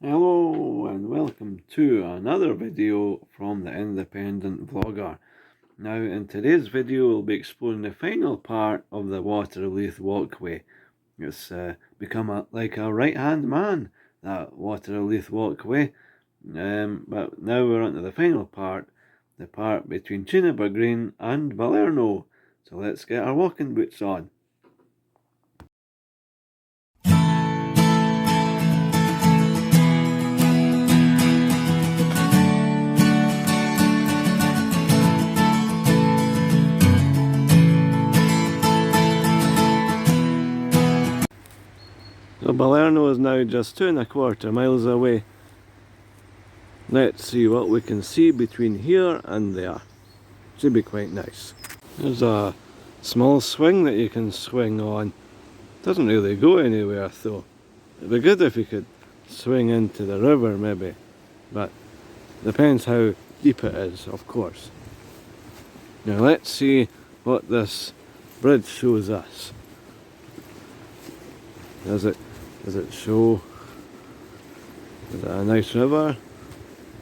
Hello and welcome to another video from the Independent Vlogger. Now in today's video we'll be exploring the final part of the water of Leith Walkway. It's become like a right hand man, that water of Leith Walkway. But now we're on to the final part, the part between Chinaber Green and Balerno. So let's get our walking boots on. So Balerno is now just 2¼ miles away. Let's see what we can see between here and there. Should be quite nice. There's a small swing that you can swing on. Doesn't really go anywhere though. It'd be good if you could swing into the river maybe, but depends how deep it is, of course. Now let's see what this bridge shows us. Does it show, is it a nice river?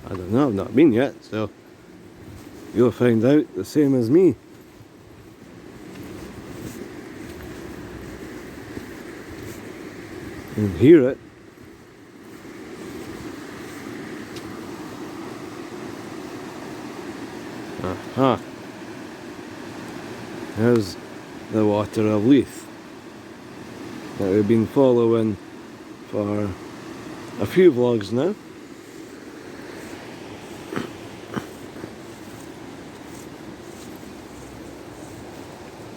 I don't know, I've not been yet, so you'll find out the same as me. You can hear it. Aha! There's the water of Leith that we've been following for a few vlogs now.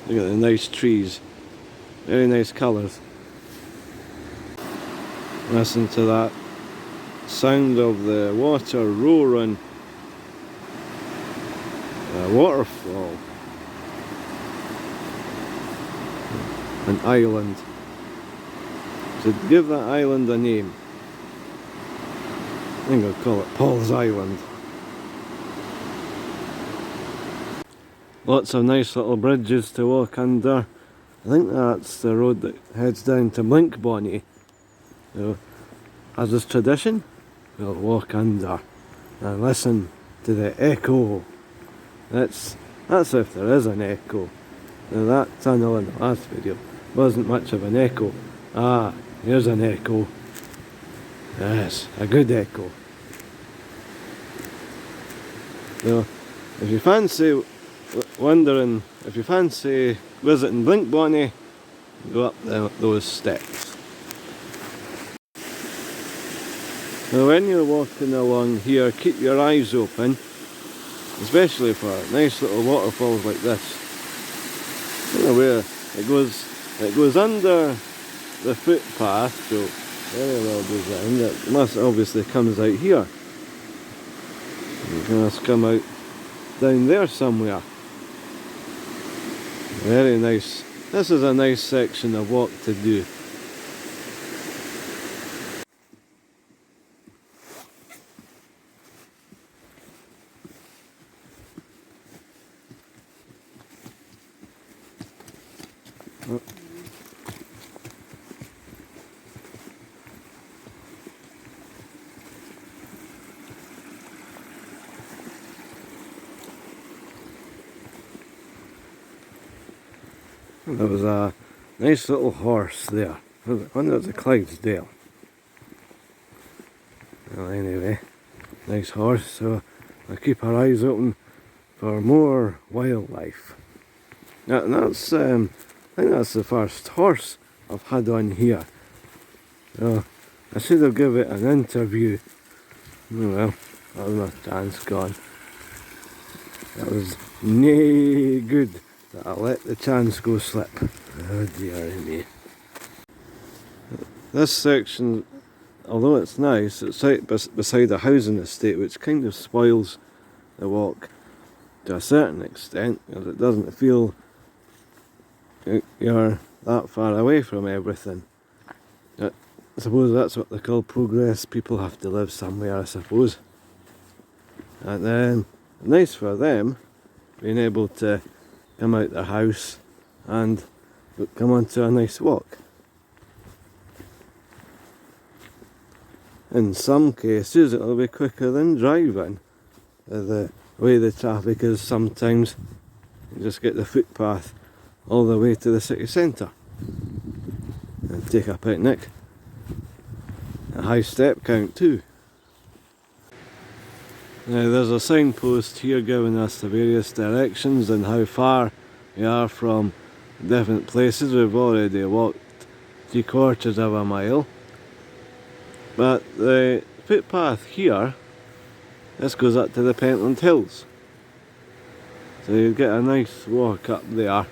Look at the nice trees, very nice colours. Listen to that sound of the water roaring, a waterfall, an island. So give that island a name. I think I'll call it Paul's Island. Lots of nice little bridges to walk under. I think that's the road that heads down to Blinkbonny. So, as is tradition, we'll walk under and listen to the echo. That's if there is an echo. Now that tunnel in the last video wasn't much of an echo. Ah, here's an echo. Yes, a good echo. So, if you fancy visiting Blinkbonny, go up those steps. Now when you're walking along here, keep your eyes open, especially for nice little waterfalls like this. You know where it goes under the footpath, so very well designed. It must obviously comes out here. It must come out down there somewhere. Very nice. This is a nice section of walk to do. There was a nice little horse there. I wonder if it's a Clydesdale. Well, anyway, nice horse, so I'll keep our eyes open for more wildlife. Now, I think that's the first horse I've had on here. So I should have given it an interview. Oh well, that was my chance gone. That was nae good that I let the chance go slip. Oh dear me. This section, although it's nice, it's right beside a housing estate, which kind of spoils the walk to a certain extent, because it doesn't feel you're that far away from everything. I suppose that's what they call progress. People have to live somewhere, I suppose. And then, nice for them, being able to come out their house and come onto a nice walk. In some cases it'll be quicker than driving. The way the traffic is sometimes, you just get the footpath all the way to the city centre and take a picnic. A high step count too. Now there's a signpost here giving us the various directions and how far we are from different places. We've already walked 3/4 of a mile. But the footpath here, this goes up to the Pentland Hills. So you get a nice walk up there,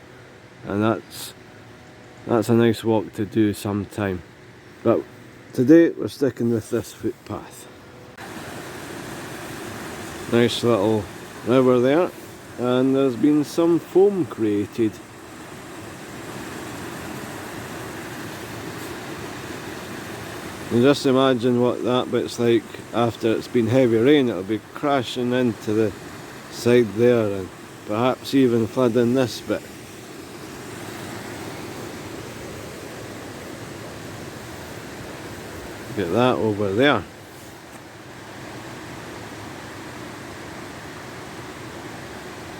and that's a nice walk to do sometime. But today we're sticking with this footpath. Nice little river there, and there's been some foam created. And just imagine what that bit's like after it's been heavy rain. It'll be crashing into the side there and perhaps even flooding this bit. Get that over there.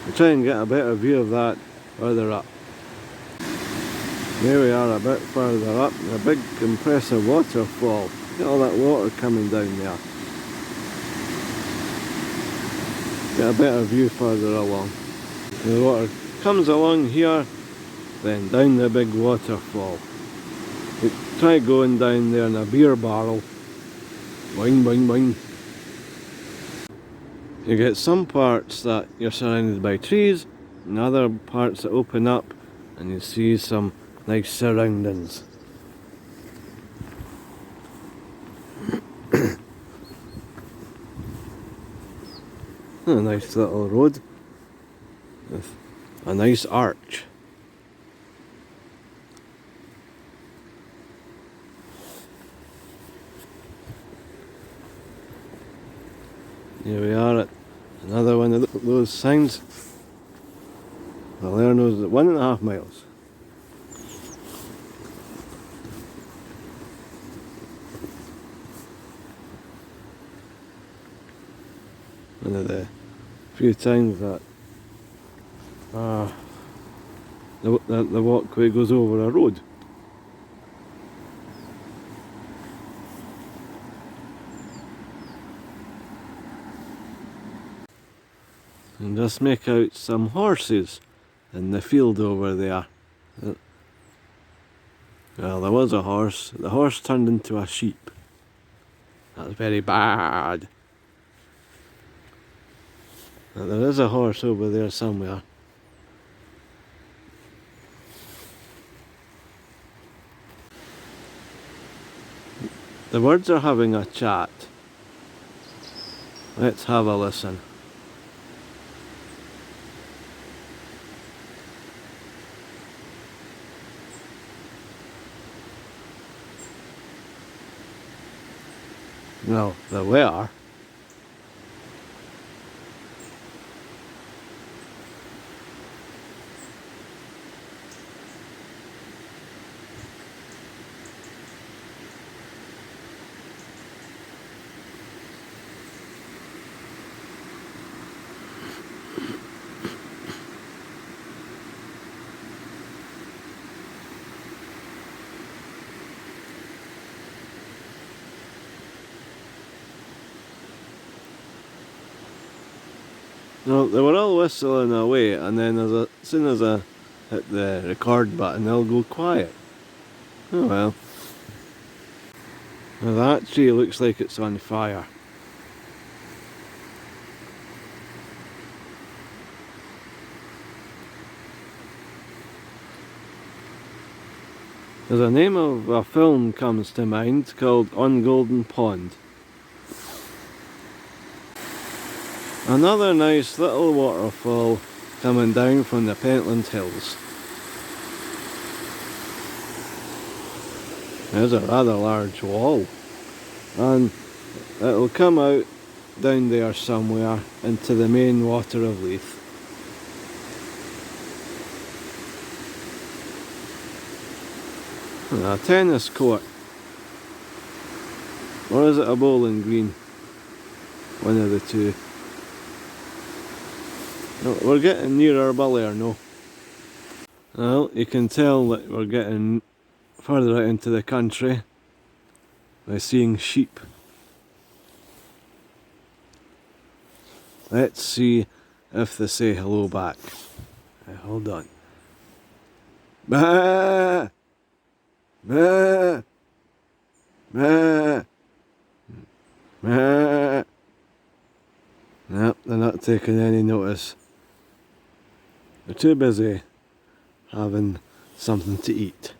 We'll try and get a better view of that further up. There we are a bit further up, a big impressive waterfall. Look at all that water coming down there. Get a better view further along. The water comes along here, then down the big waterfall. You try going down there in a beer barrel. Boing, boing, boing. You get some parts that you're surrounded by trees, and other parts that open up and you see some nice surroundings. A nice little road with a nice arch. Here we are at another one of those signs. Well, there knows that 1.5 miles. One of the few times that the walkway goes over a road. And just make out some horses in the field over there. Well, there was a horse. The horse turned into a sheep. That's very bad. But there is a horse over there somewhere. The birds are having a chat. Let's have a listen. Well, there were. No, they were all whistling away, and then as soon as I hit the record button, they'll go quiet. Oh well. Now that tree looks like it's on fire. There's a name of a film comes to mind called On Golden Pond. Another nice little waterfall coming down from the Pentland Hills. There's a rather large wall, and it'll come out down there somewhere into the main water of Leith. And a tennis court. Or is it a bowling green? One of the two. No, we're getting nearer Balerno. Well, you can tell that we're getting further out into the country by seeing sheep. Let's see if they say hello back. Hold on. Bah! Bah! Bah! Bah! Nope, they're not taking any notice. They're too busy having something to eat.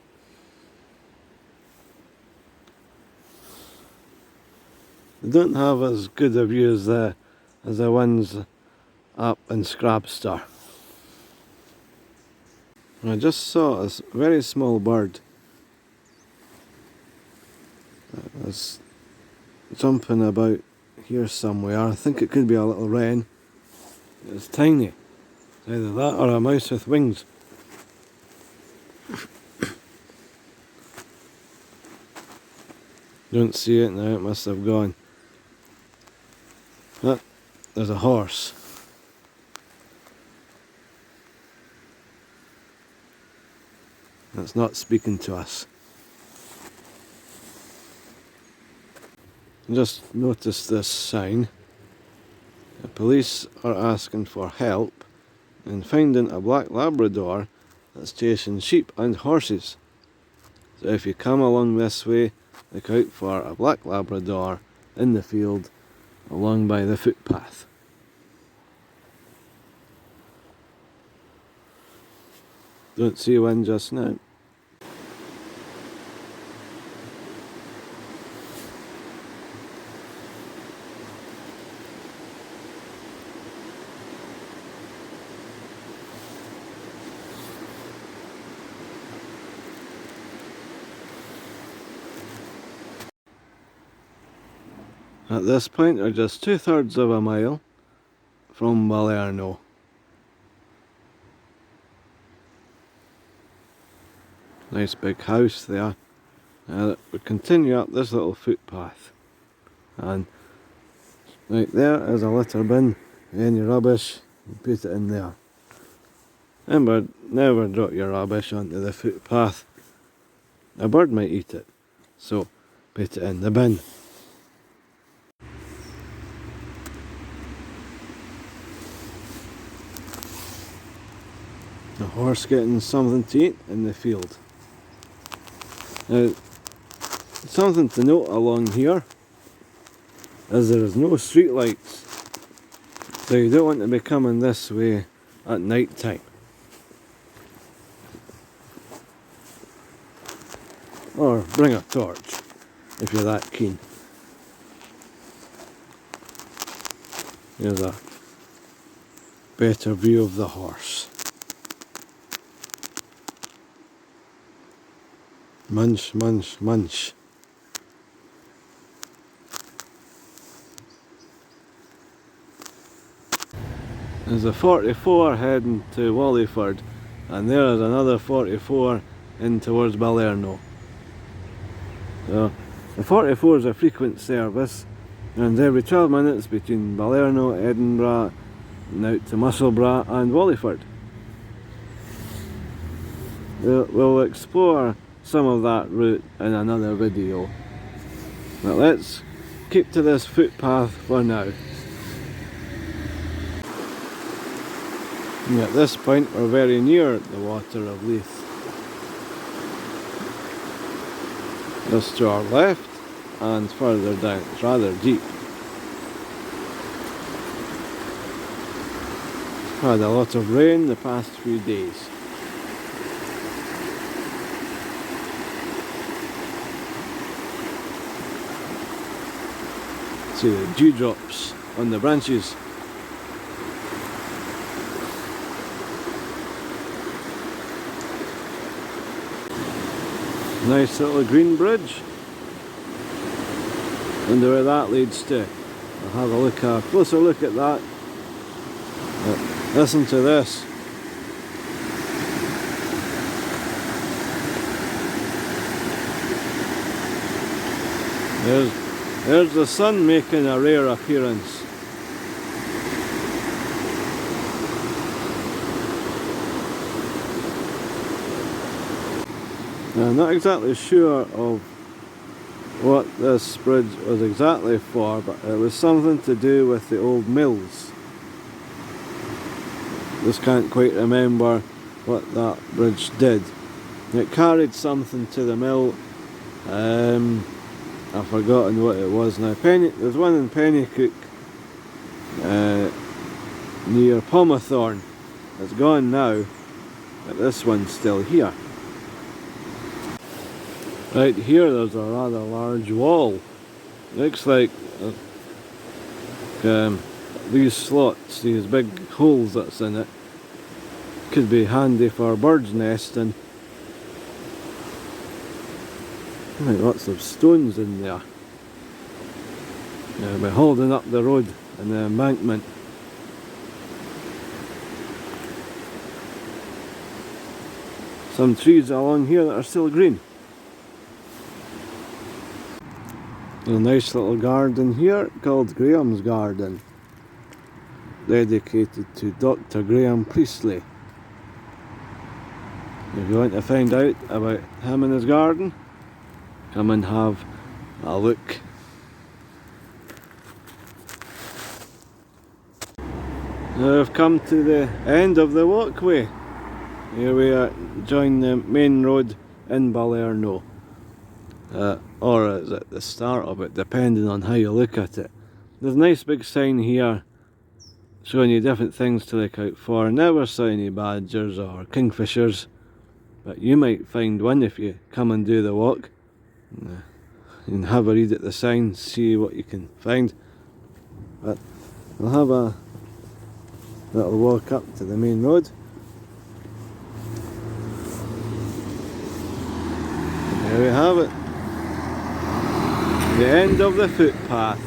They don't have as good a view as the ones up in Scrabster. I just saw a very small bird. It was jumping about here somewhere. I think it could be a little wren. It's tiny. It's either that or a mouse with wings. Don't see it now, it must have gone. But there's a horse. That's not speaking to us. Just noticed this sign. The police are asking for help in finding a black Labrador that's chasing sheep and horses. So if you come along this way, look out for a black Labrador in the field along by the footpath. Don't see one just now. At this point, we're just 2/3 of a mile from Balerno. Nice big house there. We continue up this little footpath, and right there is a litter bin. Any rubbish, you put it in there. Remember, never drop your rubbish onto the footpath. A bird might eat it, so put it in the bin. The horse getting something to eat in the field. Now, something to note along here is there is no street lights, so you don't want to be coming this way at night time. Or bring a torch if you're that keen. Here's a better view of the horse. Munch, munch, munch. There's a 44 heading to Wallyford, and there is another 44 in towards Balerno. So the 44 is a frequent service, and every 12 minutes between Balerno, Edinburgh, and out to Musselburgh and Wallyford. We'll explore some of that route in another video, but let's keep to this footpath for now. And at this point we're very near the water of Leith. Just to our left and further down, it's rather deep. Had a lot of rain the past few days. See the dewdrops on the branches. Nice little green bridge. Wonder where that leads to. I'll have a closer look at that. But listen to this. There's There's the sun making a rare appearance. Now, I'm not exactly sure of what this bridge was exactly for, but it was something to do with the old mills. Just can't quite remember what that bridge did. It carried something to the mill. I've forgotten what it was now. There's one in Pennycook near Pomethorn. It's gone now, but this one's still here. Right here there's a rather large wall. Looks like these slots, these big holes that's in it, could be handy for birds nesting. Lots of stones in there. We're holding up the road and the embankment. Some trees along here that are still green. A nice little garden here called Graham's Garden, dedicated to Dr. Graham Priestley. If you want to find out about him and his garden, come and have a look. Now we've come to the end of the walkway. Here we are, join the main road in Balerno. Or is it the start of it, depending on how you look at it. There's a nice big sign here showing you different things to look out for. Never saw any badgers or kingfishers, but you might find one if you come and do the walk. You can have a read at the sign, see what you can find. But we'll have a little walk up to the main road. And there we have it. The end of the footpath.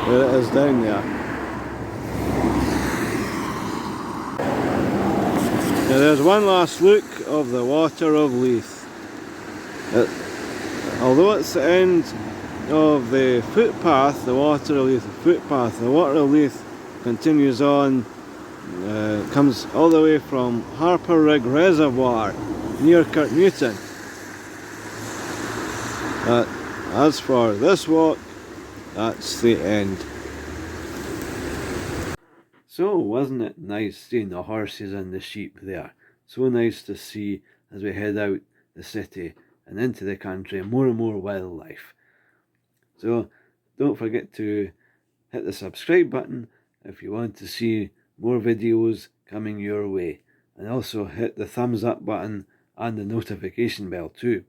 There it is down there. Now there's one last look of the water of Leith. Although it's the end of the footpath, the water of Leith footpath, the water of Leith continues on, comes all the way from Harper Rig Reservoir near Kirknewton. But as for this walk, that's the end. So wasn't it nice seeing the horses and the sheep there? So nice to see as we head out the city and into the country, more and more wildlife. So don't forget to hit the subscribe button if you want to see more videos coming your way, and also hit the thumbs up button and the notification bell too.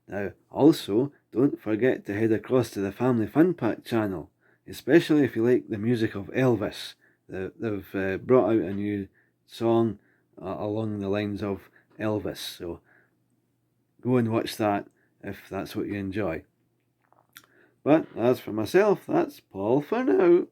Now also don't forget to head across to the Family Fun Pack channel, especially if you like the music of Elvis. They've brought out a new song along the lines of Elvis, so go and watch that if that's what you enjoy. But as for myself, that's Paul for now.